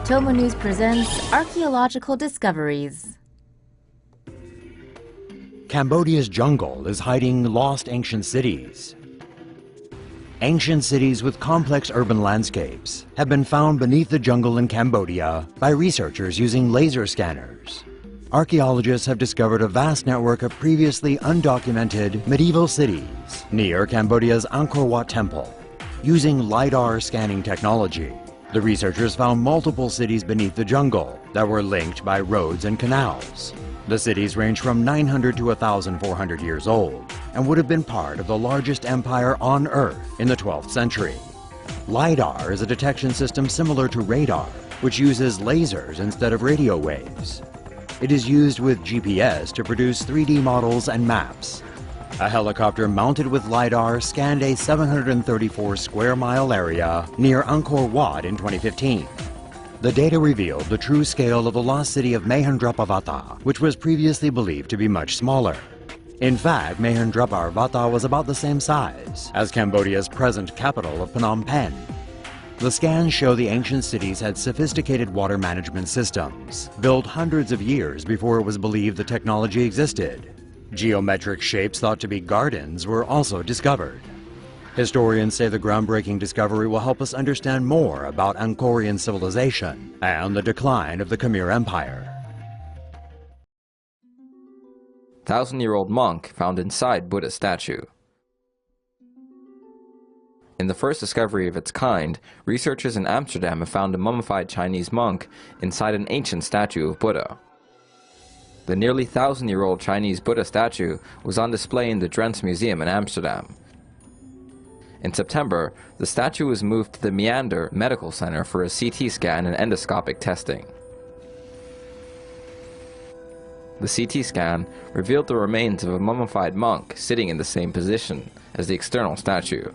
TomoNews presents Archaeological Discoveries. Cambodia's jungle is hiding lost ancient cities. Ancient cities with complex urban landscapes have been found beneath the jungle in Cambodia by researchers using laser scanners. Archaeologists have discovered a vast network of previously undocumented medieval cities near Cambodia's Angkor Wat Temple. Using LiDAR scanning technology, the researchers found multiple cities beneath the jungle that were linked by roads and canals. The cities range from 900 to 1,400 years old and would have been part of the largest empire on Earth in the 12th century. LiDAR is a detection system similar to radar, which uses lasers instead of radio waves. It is used with GPS to produce 3D models and maps. A helicopter mounted with LiDAR scanned a 734 square mile area near Angkor Wat in 2015. The data revealed the true scale of the lost city of Mayan, which was previously believed to be much smaller. In fact, Mayan was about the same size as Cambodia's present capital of Phnom Penh. The scans show the ancient cities had sophisticated water management systems, built hundreds of years before it was believed the technology existed. Geometric shapes thought to be gardens were also discovered. Historians say the groundbreaking discovery will help us understand more about Angkorian civilization and the decline of the Khmer Empire. 1,000-year-old monk found inside Buddha statue. In the first discovery of its kind, researchers in Amsterdam have found a mummified Chinese monk inside an ancient statue of Buddha. The nearly 1,000-year-old Chinese Buddha statue was on display in the Drents Museum in Amsterdam. In September, the statue was moved to the Meander Medical Center for a CT scan and endoscopic testing. The CT scan revealed the remains of a mummified monk sitting in the same position as the external statue.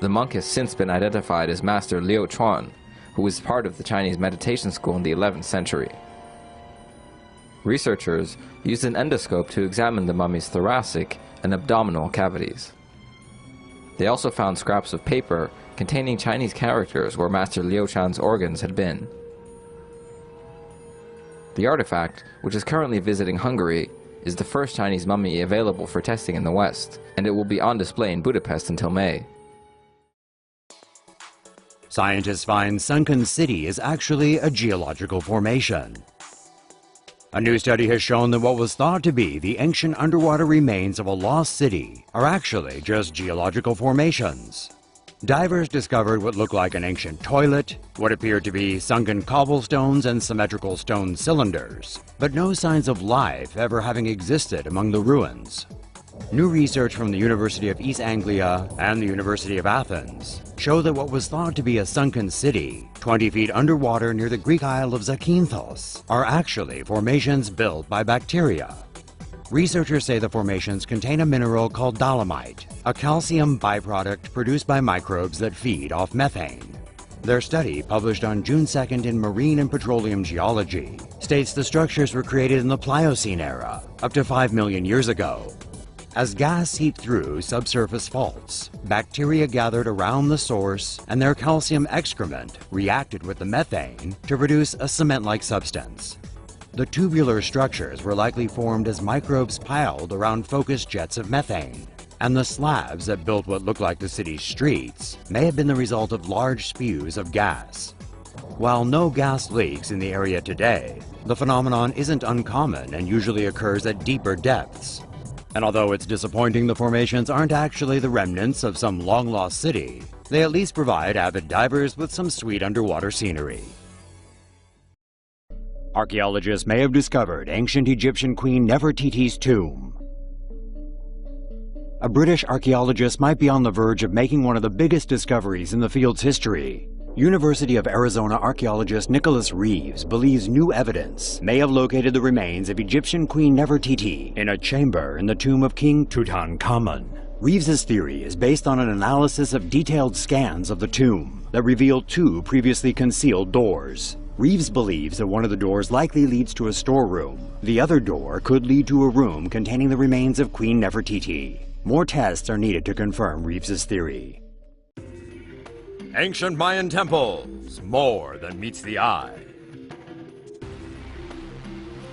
The monk has since been identified as Master Liu Chuan, who was part of the Chinese meditation school in the 11th century. Researchers used an endoscope to examine the mummy's thoracic and abdominal cavities. They also found scraps of paper containing Chinese characters where Master Liu Chuan's organs had been. The artifact, which is currently visiting Hungary, is the first Chinese mummy available for testing in the West, and it will be on display in Budapest until May. Scientists find sunken city is actually a geological formation. A new study has shown that what was thought to be the ancient underwater remains of a lost city are actually just geological formations. Divers discovered what looked like an ancient toilet, what appeared to be sunken cobblestones and symmetrical stone cylinders, but no signs of life ever having existed among the ruins. New research from the University of East Anglia and the University of Athens show that what was thought to be a sunken city, 20 feet underwater near the Greek isle of Zakynthos, are actually formations built by bacteria. Researchers say the formations contain a mineral called dolomite, a calcium byproduct produced by microbes that feed off methane. Their study, published on June 2nd in Marine and Petroleum Geology, states the structures were created in the Pliocene era, up to 5 million years ago. As gas seeped through subsurface faults, bacteria gathered around the source and their calcium excrement reacted with the methane to produce a cement-like substance. The tubular structures were likely formed as microbes piled around focused jets of methane, and the slabs that built what looked like the city's streets may have been the result of large spews of gas. While no gas leaks in the area today, the phenomenon isn't uncommon and usually occurs at deeper depths. And although it's disappointing the formations aren't actually the remnants of some long-lost city, they at least provide avid divers with some sweet underwater scenery. Archaeologists may have discovered ancient Egyptian Queen Nefertiti's tomb. A British archaeologist might be on the verge of making one of the biggest discoveries in the field's history. University of Arizona archaeologist Nicholas Reeves believes new evidence may have located the remains of Egyptian Queen Nefertiti in a chamber in the tomb of King Tutankhamun. Reeves's theory is based on an analysis of detailed scans of the tomb that revealed 2 previously concealed doors. Reeves believes that one of the doors likely leads to a storeroom. The other door could lead to a room containing the remains of Queen Nefertiti. More tests are needed to confirm Reeves's theory. Ancient Mayan temples, more than meets the eye.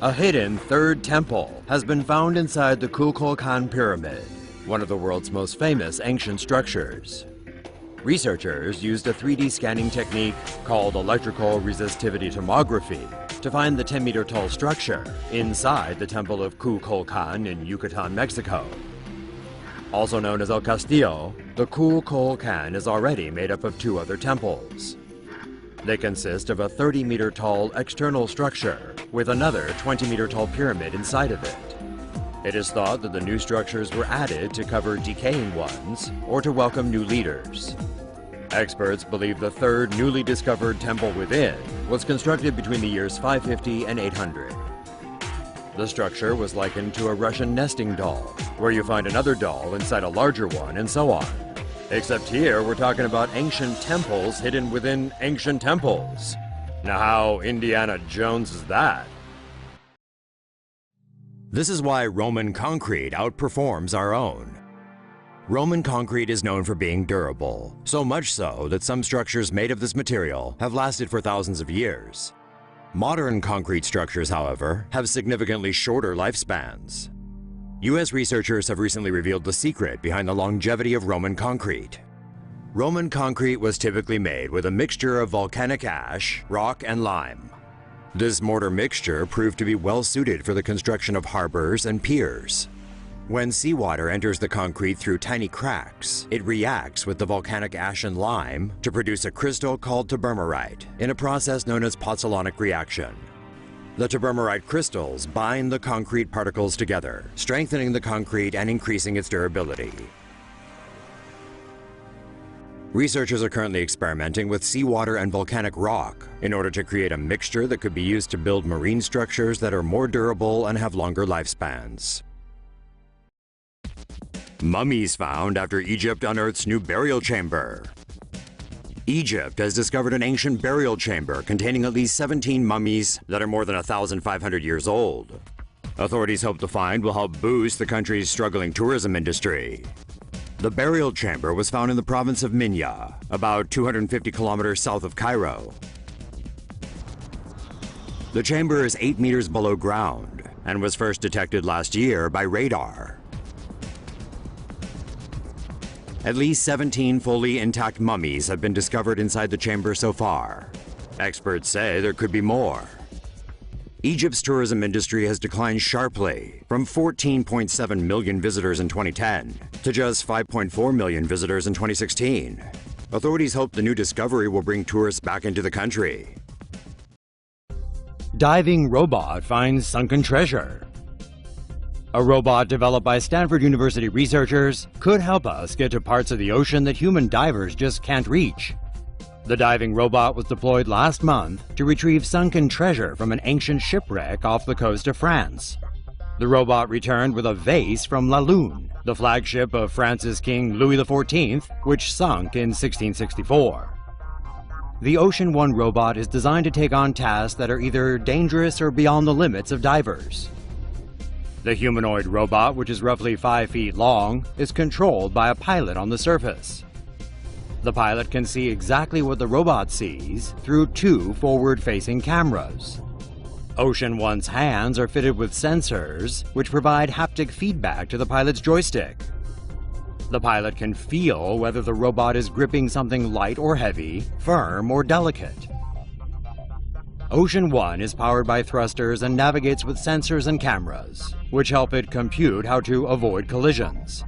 A hidden third temple has been found inside the Kukulkan Pyramid, one of the world's most famous ancient structures. Researchers used a 3D scanning technique called electrical resistivity tomography to find the 10-meter tall structure inside the Temple of Kukulkan in Yucatan, Mexico. Also known as El Castillo, the Kukulkan is already made up of two other temples. They consist of a 30-meter tall external structure with another 20-meter tall pyramid inside of it. It is thought that the new structures were added to cover decaying ones or to welcome new leaders. Experts believe the third newly discovered temple within was constructed between the years 550 and 800. The structure was likened to a Russian nesting doll, where you find another doll inside a larger one and so on. Except here we're talking about ancient temples hidden within ancient temples. Now how Indiana Jones is that? This is why Roman concrete outperforms our own. Roman concrete is known for being durable, so much so that some structures made of this material have lasted for thousands of years. Modern concrete structures, however, have significantly shorter lifespans. US researchers have recently revealed the secret behind the longevity of Roman concrete. Roman concrete was typically made with a mixture of volcanic ash, rock, and lime. This mortar mixture proved to be well suited for the construction of harbors and piers. When seawater enters the concrete through tiny cracks, it reacts with the volcanic ash and lime to produce a crystal called tabermarite in a process known as pozzolanic reaction. The tabermarite crystals bind the concrete particles together, strengthening the concrete and increasing its durability. Researchers are currently experimenting with seawater and volcanic rock in order to create a mixture that could be used to build marine structures that are more durable and have longer lifespans. Mummies found after Egypt unearths new burial chamber. Egypt has discovered an ancient burial chamber containing at least 17 mummies that are more than 1,500 years old. Authorities hope the find will help boost the country's struggling tourism industry. The burial chamber was found in the province of Minya, about 250 kilometers south of Cairo. The chamber is 8 meters below ground and was first detected last year by radar. At least 17 fully intact mummies have been discovered inside the chamber so far. Experts say there could be more. Egypt's tourism industry has declined sharply from 14.7 million visitors in 2010 to just 5.4 million visitors in 2016. Authorities hope the new discovery will bring tourists back into the country. Diving robot finds sunken treasure. A robot developed by Stanford University researchers could help us get to parts of the ocean that human divers just can't reach. The diving robot was deployed last month to retrieve sunken treasure from an ancient shipwreck off the coast of France. The robot returned with a vase from La Lune, the flagship of France's King Louis XIV, which sunk in 1664. The Ocean One robot is designed to take on tasks that are either dangerous or beyond the limits of divers. The humanoid robot, which is roughly 5 feet long, is controlled by a pilot on the surface. The pilot can see exactly what the robot sees through 2 forward-facing cameras. Ocean One's hands are fitted with sensors, which provide haptic feedback to the pilot's joystick. The pilot can feel whether the robot is gripping something light or heavy, firm or delicate. Ocean One is powered by thrusters and navigates with sensors and cameras, which help it compute how to avoid collisions.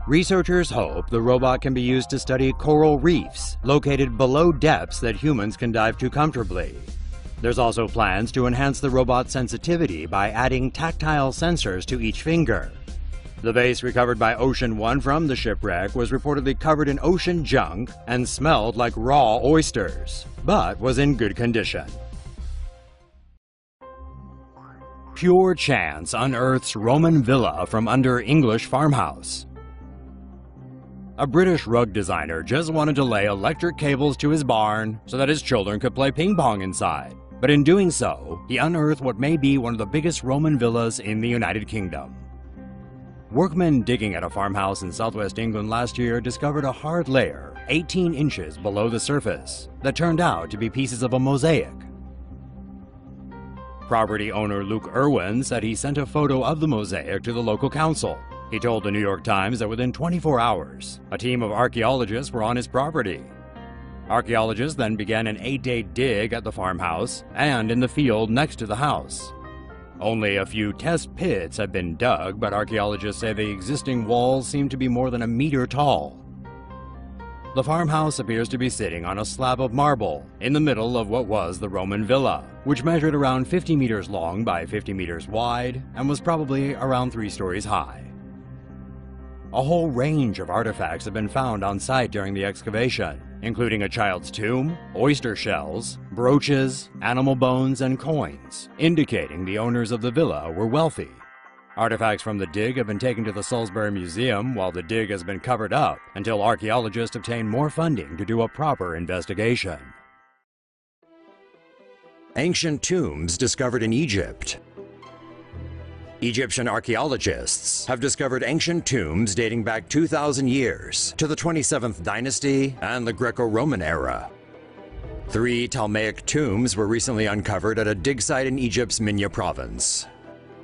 Researchers hope the robot can be used to study coral reefs located below depths that humans can dive to comfortably. There's also plans to enhance the robot's sensitivity by adding tactile sensors to each finger. The vase recovered by Ocean One from the shipwreck was reportedly covered in ocean junk and smelled like raw oysters, but was in good condition. Pure chance unearths Roman villa from under English farmhouse. A British rug designer just wanted to lay electric cables to his barn so that his children could play ping pong inside. But in doing so, he unearthed what may be one of the biggest Roman villas in the United Kingdom. Workmen digging at a farmhouse in southwest England last year discovered a hard layer 18 inches below the surface that turned out to be pieces of a mosaic. Property owner Luke Irwin said he sent a photo of the mosaic to the local council. He told the New York Times that within 24 hours, a team of archaeologists were on his property. Archaeologists then began an 8-day dig at the farmhouse and in the field next to the house. Only a few test pits have been dug, but archaeologists say the existing walls seem to be more than a meter tall. The farmhouse appears to be sitting on a slab of marble in the middle of what was the Roman villa, which measured around 50 meters long by 50 meters wide and was probably around 3 stories high. A whole range of artifacts have been found on site during the excavation, including a child's tomb, oyster shells, brooches, animal bones, and coins, indicating the owners of the villa were wealthy. Artifacts from the dig have been taken to the Salisbury Museum while the dig has been covered up until archaeologists obtain more funding to do a proper investigation. Ancient tombs discovered in Egypt. Egyptian archaeologists have discovered ancient tombs dating back 2,000 years to the 27th dynasty and the Greco-Roman era. 3 Ptolemaic tombs were recently uncovered at a dig site in Egypt's Minya province.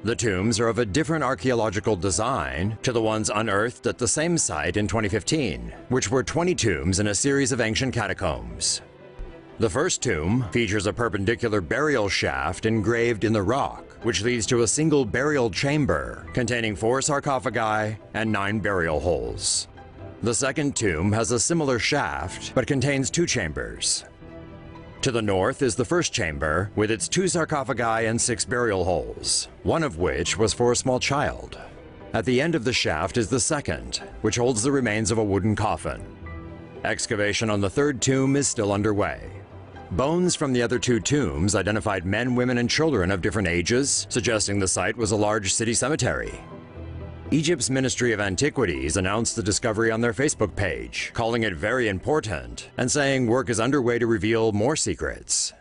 The tombs are of a different archaeological design to the ones unearthed at the same site in 2015, which were 20 tombs in a series of ancient catacombs. The first tomb features a perpendicular burial shaft engraved in the rock, which leads to a single burial chamber containing 4 sarcophagi and 9 burial holes. The second tomb has a similar shaft but contains 2 chambers. To the north is the first chamber with its 2 sarcophagi and 6 burial holes, one of which was for a small child. At the end of the shaft is the second, which holds the remains of a wooden coffin. Excavation on the third tomb is still underway. Bones from the other 2 tombs identified men, women, and children of different ages, suggesting the site was a large city cemetery. Egypt's Ministry of Antiquities announced the discovery on their Facebook page, calling it very important and saying work is underway to reveal more secrets.